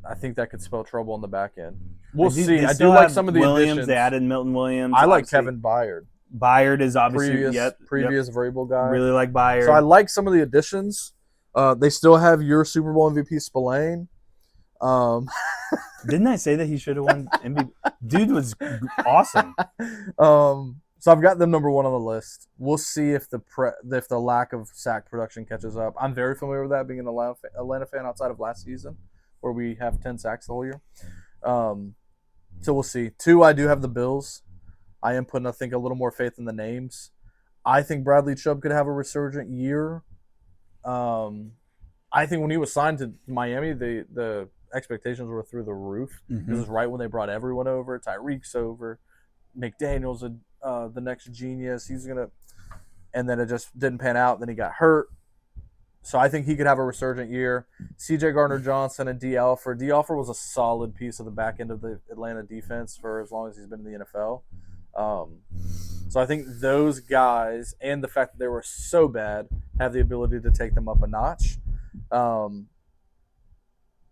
I think that could spell trouble on the back end. We'll see. I do like some of the additions. They added Milton Williams. I like Kevin Byard. Byard is obviously previous Vrabel guy. Really like Byard. So I like some of the additions. They still have your Super Bowl MVP Spillane. Didn't I say that he should have won MVP? Dude was awesome. So I've got them number 1 on the list. We'll see if the lack of sack production catches up. I'm very familiar with that, being an Atlanta fan outside of last season, where we have 10 sacks the whole year. So we'll see. 2, I do have the Bills. I am putting, I think, a little more faith in the names. I think Bradley Chubb could have a resurgent year. I think when he was signed to Miami, the expectations were through the roof. Mm-hmm. This is right when they brought everyone over. Tyreek's over. McDaniel's the next genius. And then it just didn't pan out. Then he got hurt. So I think he could have a resurgent year. C.J. Gardner-Johnson and D. Alford. D. Alford was a solid piece of the back end of the Atlanta defense for as long as he's been in the NFL. So I think those guys and the fact that they were so bad have the ability to take them up a notch. And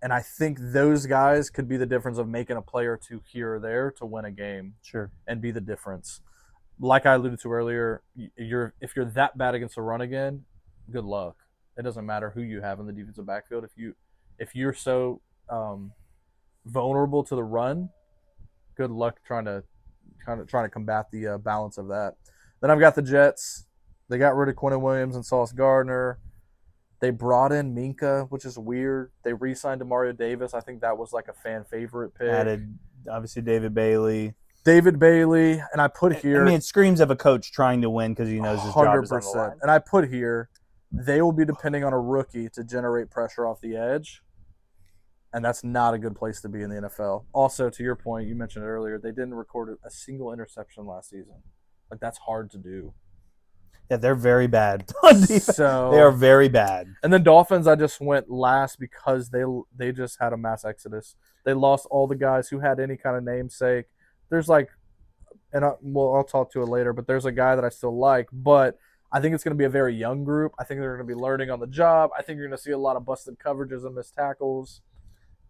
I think those guys could be the difference of making a play or two here or there to win a game. Sure. And be the difference. Like I alluded to earlier, if you're that bad against the run again, good luck. It doesn't matter who you have in the defensive backfield. If you're so vulnerable to the run, good luck trying to combat the balance of that. Then I've got the Jets. They got rid of Quentin Williams and Sauce Gardner. They brought in Minka, which is weird. They re-signed Demario Davis. I think that was like a fan favorite pick. Added, obviously, David Bailey, and I put here. I mean, it screams of a coach trying to win because he knows his job is on the line. And I put here, they will be depending on a rookie to generate pressure off the edge, and that's not a good place to be in the NFL. Also, to your point, you mentioned earlier, they didn't record a single interception last season. Like, that's hard to do. Yeah, they're very bad. So they are very bad. And then Dolphins, I just went last because they just had a mass exodus. They lost all the guys who had any kind of namesake. There's like, and I'll talk to it later, but there's a guy that I still like, but I think it's going to be a very young group. I think they're going to be learning on the job. I think you're going to see a lot of busted coverages and missed tackles.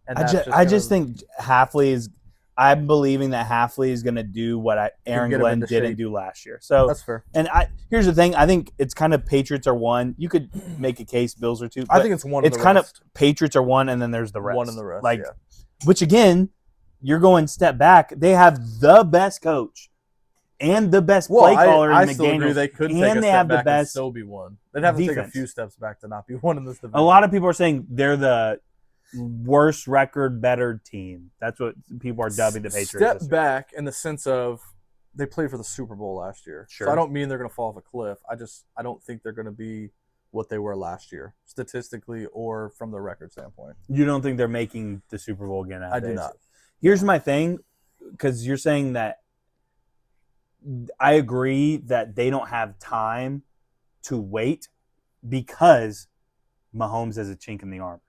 And I just think Hafley is. I'm believing that Hafley is going to do what Aaron Glenn didn't do last year. So that's fair. And here's the thing: I think it's kind of Patriots are one. You could make a case Bills are two. I think it's one. It's kind of Patriots are one, and then there's the rest. One and the rest. Which again, you're going step back. They have the best coach and the best play caller in McDaniels. I still agree they could take a step back and still be one. They'd have to take a few steps back to not be one in this division. A lot of people are saying they're the worst record, better team. That's what people are dubbing the Patriots. Step back in the sense of they played for the Super Bowl last year. Sure. So I don't mean they're going to fall off a cliff. I don't think they're going to be what they were last year, statistically or from the record standpoint. You don't think they're making the Super Bowl again? I do not. Here's my thing, because you're saying that I agree that they don't have time to wait because Mahomes has a chink in the armor.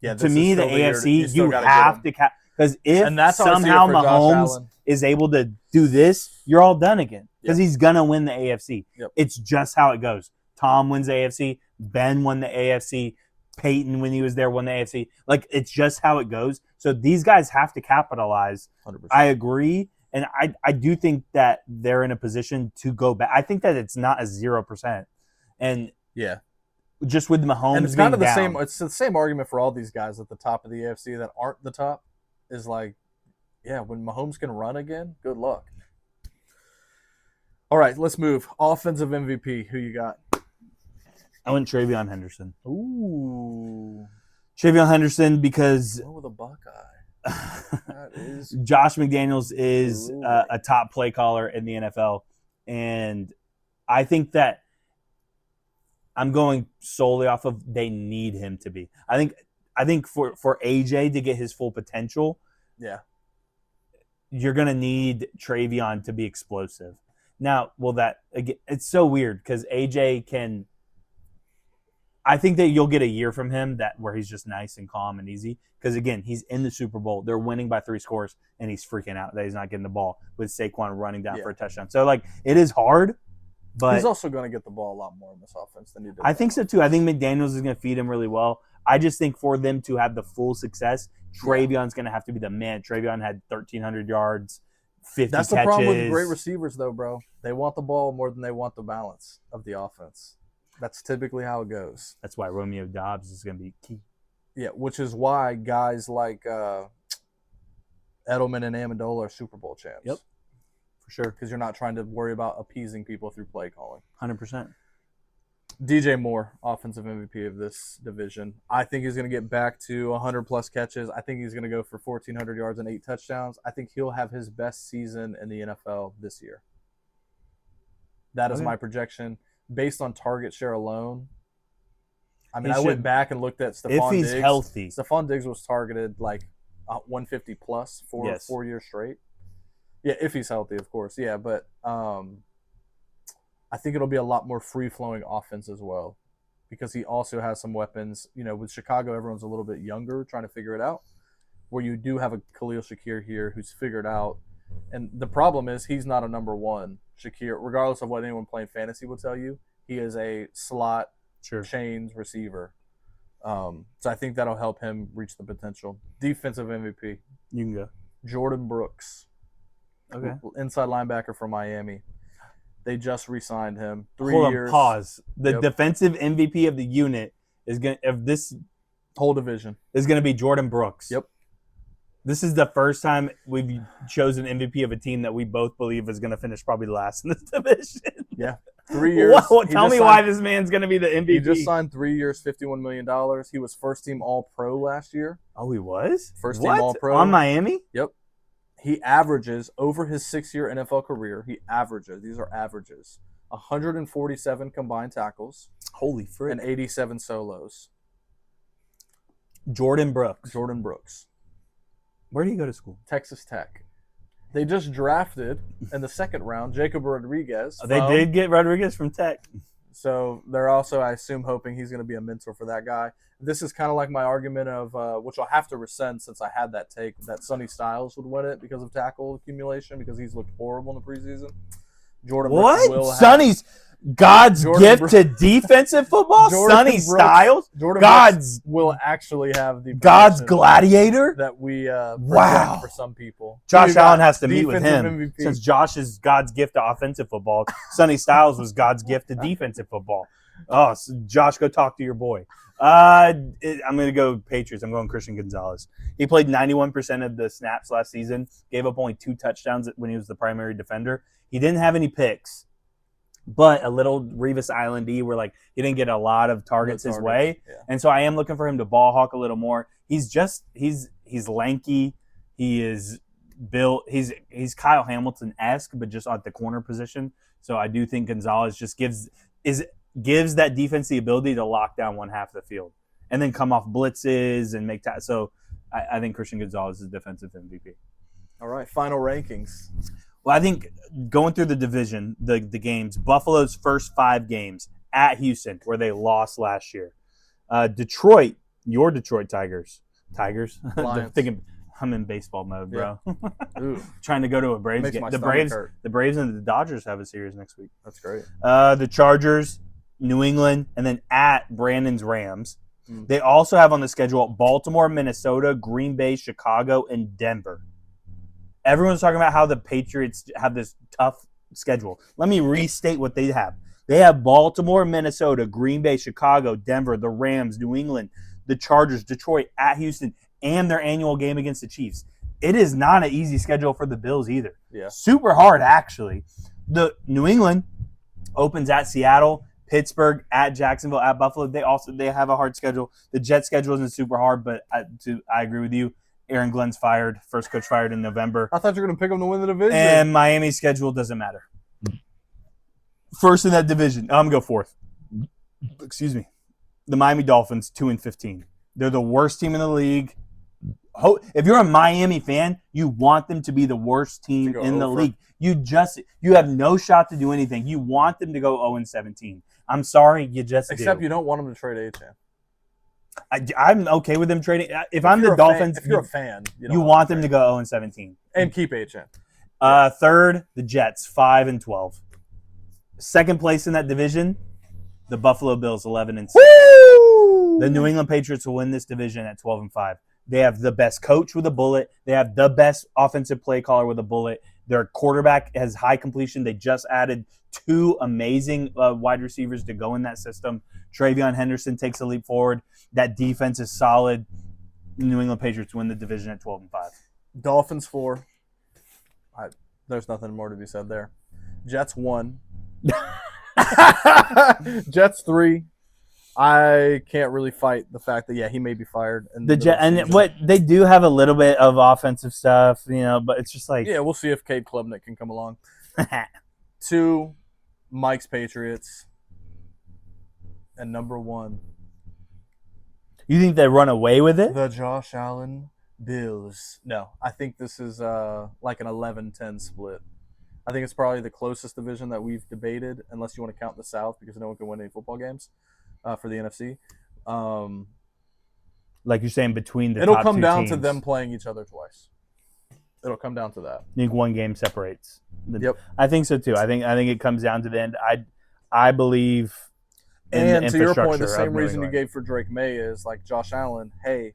Yeah, to me, the AFC, you have to because if somehow Mahomes is able to do this, you're all done again because he's gonna win the AFC. Yep. It's just how it goes. Tom wins the AFC. Ben won the AFC. Peyton, when he was there, won the AFC. Like, it's just how it goes. So these guys have to capitalize. 100%. I agree, and I do think that they're in a position to go back. I think that it's not a 0%, and yeah. Just with Mahomes, and it's kind of the same. It's the same argument for all these guys at the top of the AFC that aren't the top. Is like, yeah, when Mahomes can run again, good luck. All right, let's move. Offensive MVP. Who you got? I went TreVeyon Henderson. Ooh, TreVeyon Henderson because with a Buckeye. That is Josh McDaniels is a top play caller in the NFL, and I think that. I'm going solely off of they need him to be. I think for AJ to get his full potential, you're going to need TreVeyon to be explosive. Now, it's so weird because AJ can – I think that you'll get a year from him where he's just nice and calm and easy because, again, he's in the Super Bowl. They're winning by 3 scores, and he's freaking out that he's not getting the ball with Saquon running down for a touchdown. So, it is hard. But he's also going to get the ball a lot more in this offense than he did. I think so, too. I think McDaniels is going to feed him really well. I just think for them to have the full success, TreVeyon's going to have to be the man. TreVeyon had 1,300 yards, 50 That's catches. The problem with great receivers, though, bro. They want the ball more than they want the balance of the offense. That's typically how it goes. That's why Romeo Doubs is going to be key. Yeah, which is why guys like Edelman and Amendola are Super Bowl champs. Yep. For sure. Because you're not trying to worry about appeasing people through play calling. 100%. DJ Moore, offensive MVP of this division. I think he's going to get back to 100-plus catches. I think he's going to go for 1,400 yards and 8 touchdowns. I think he'll have his best season in the NFL this year. That is my projection. Based on target share alone, I mean, I went back and looked at Stephon Diggs. If he's healthy. Stephon Diggs was targeted like 150-plus for 4 years straight. Yeah, if he's healthy, of course. Yeah, but I think it'll be a lot more free-flowing offense as well because he also has some weapons. You know, with Chicago, everyone's a little bit younger trying to figure it out, where you do have a Khalil Shakir here who's figured out. And the problem is he's not a number one. Shakir, regardless of what anyone playing fantasy will tell you, he is a slot chains receiver. So I think that'll help him reach the potential. Defensive MVP. You can go. Jordan Brooks. Okay. Inside linebacker from Miami. They just re-signed him. 3 years. Pause. The defensive MVP of the unit is going of this whole division is going to be Jordan Brooks. Yep. This is the first time we've chosen MVP of a team that we both believe is going to finish probably last in this division. Yeah. 3 years. Tell me why this man's going to be the MVP. He just signed 3 years, $51 million. He was first team All-Pro last year. Oh, he was? First team All-Pro. On Miami? Yep. He averages, over his 6-year NFL career, these are averages, 147 combined tackles. Holy frick. And 87 solos. Jordan Brooks. Where did he go to school? Texas Tech. They just drafted in the second round Jacob Rodriguez. They did get Rodriguez from Tech. So they're also, I assume, hoping he's going to be a mentor for that guy. This is kind of like my argument of, which I'll have to rescind since I had that take, that Sonny Styles would win it because of tackle accumulation, because he's looked horrible in the preseason. Jordan Brooks will have, Sonny's God's gift to defensive football? Sonny Styles? Brooks will actually have the God's gladiator? that we project for some people. Josh Allen has to meet with him. MVP. Since Josh is God's gift to offensive football, Sonny Styles was God's gift to defensive football. Oh, so Josh, go talk to your boy. I'm going to go Patriots. I'm going Christian Gonzalez. He played 91% of the snaps last season, gave up only 2 touchdowns when he was the primary defender. He didn't have any picks, but a little Revis Island-y where he didn't get a lot of targets his way. Yeah. And so I am looking for him to ball hawk a little more. He's lanky. He is built. He's Kyle Hamilton-esque, but just at the corner position. So I do think Gonzalez just gives that defense the ability to lock down one half of the field and then come off blitzes and make so I think Christian Gonzalez is defensive MVP. All right, final rankings. Well, I think going through the division, the games, Buffalo's first 5 games at Houston, where they lost last year. Detroit, your Detroit Tigers. I'm in baseball mode, bro. Yeah. Trying to go to a Braves game. The Braves and the Dodgers have a series next week. That's great. The Chargers, New England, and then at Brandon's Rams. They also have on the schedule Baltimore, Minnesota, Green Bay, Chicago, and Denver. Everyone's talking about how the Patriots have this tough schedule. Let me restate what they have. They have Baltimore, Minnesota, Green Bay, Chicago, Denver, the Rams, New England, the Chargers, Detroit, at Houston, and their annual game against the Chiefs. It is not an easy schedule for the Bills either. Yeah. Super hard, actually. The New England opens at Seattle, Pittsburgh, at Jacksonville, at Buffalo. They have a hard schedule. The Jets schedule isn't super hard, but I agree with you. Aaron Glenn's fired. First coach fired in November. I thought you were going to pick them to win the division. And Miami's schedule doesn't matter. First in that division. I'm going to go fourth. Excuse me. The Miami Dolphins, 2-15. They're the worst team in the league. If you're a Miami fan, you want them to be the worst team in the league. You have no shot to do anything. You want them to go 0-17. I'm sorry, you just Except do. You don't want them to trade A-Chan. I'm okay with them trading. If I'm the Dolphins, if you're a fan, you want them to go 0-17 and keep A-Chan. Third, the Jets, 5-12. Second place in that division, the Buffalo Bills, 11-6. The New England Patriots will win this division at 12-5. They have the best coach with a bullet. They have the best offensive play caller with a bullet. Their quarterback has high completion. They just added 2 amazing wide receivers to go in that system. Travion Henderson takes a leap forward. That defense is solid. The New England Patriots win the division at 12-5. Dolphins 4. There's nothing more to be said there. Jets 1. Jets 3. I can't really fight the fact that he may be fired. What they do have a little bit of offensive stuff, but it's just like we'll see if Cade Klubnik can come along. 2, Mike's Patriots, and number 1. You think they run away with it? The Josh Allen Bills. No, I think this is like an 11-10 split. I think it's probably the closest division that we've debated, unless you want to count the South, because no one can win any football games. For the NFC. Like you're saying, between the It'll top come 2 down teams. To them playing each other twice. It'll come down to that. I think one game separates. Yep. I think so too. I think it comes down to the end. I believe in and the to your point, the infrastructure same reason you gave for Drake May is like Josh Allen, hey,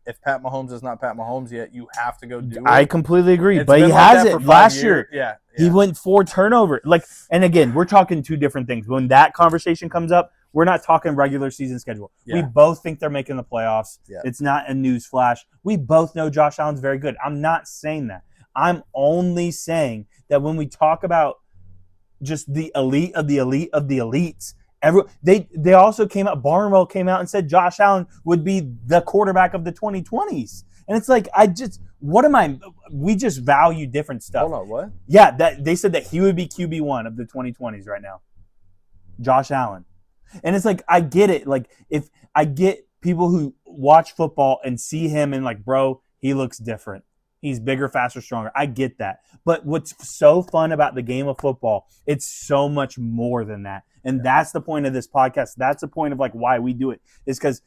if Pat Mahomes is not Pat Mahomes yet, you have to go do it. I completely agree. It's but he been like has that it for 5 last years. year. Yeah. He went 4 turnovers. And again, we're talking 2 different things. When that conversation comes up, We're not talking regular season schedule. Yeah. We both think they're making the playoffs. Yeah. It's not a news flash. We both know Josh Allen's very good. I'm not saying that. I'm only saying that when we talk about just the elite of the elite of the elites, they also came out, Barnwell came out and said Josh Allen would be the quarterback of the 2020s. And it's like, we just value different stuff. Hold on, what? Yeah, that they said that he would be QB1 of the 2020s right now. Josh Allen. And it's like, I get it. Like, if I get people who watch football and see him and like, bro, he looks different. He's bigger, faster, stronger. I get that. But what's so fun about the game of football, it's so much more than that. And that's the point of this podcast. That's the point of like why we do it, is because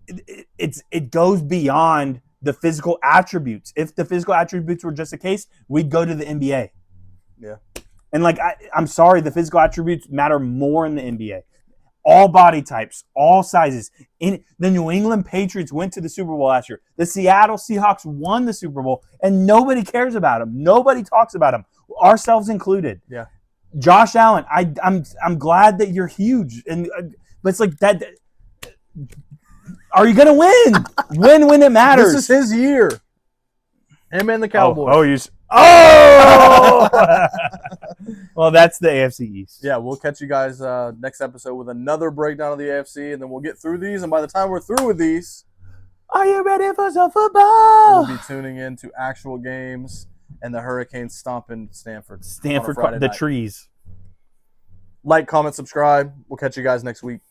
it goes beyond the physical attributes. If the physical attributes were just a case, we'd go to the NBA. Yeah. And like, I'm sorry, the physical attributes matter more in the NBA. All body types, all sizes. The New England Patriots went to the Super Bowl last year. The Seattle Seahawks won the Super Bowl, and nobody cares about them. Nobody talks about them, ourselves included. Yeah. Josh Allen, I'm glad that you're huge, but it's like that. Are you gonna win? Win when it matters. This is his year. Him and the Cowboys. Well, that's the AFC East. Yeah, we'll catch you guys next episode with another breakdown of the AFC, and then we'll get through these. And by the time we're through with these, are you ready for some football? We'll be tuning in to actual games and the Hurricanes stomping Stanford. The trees. Like, comment, subscribe. We'll catch you guys next week.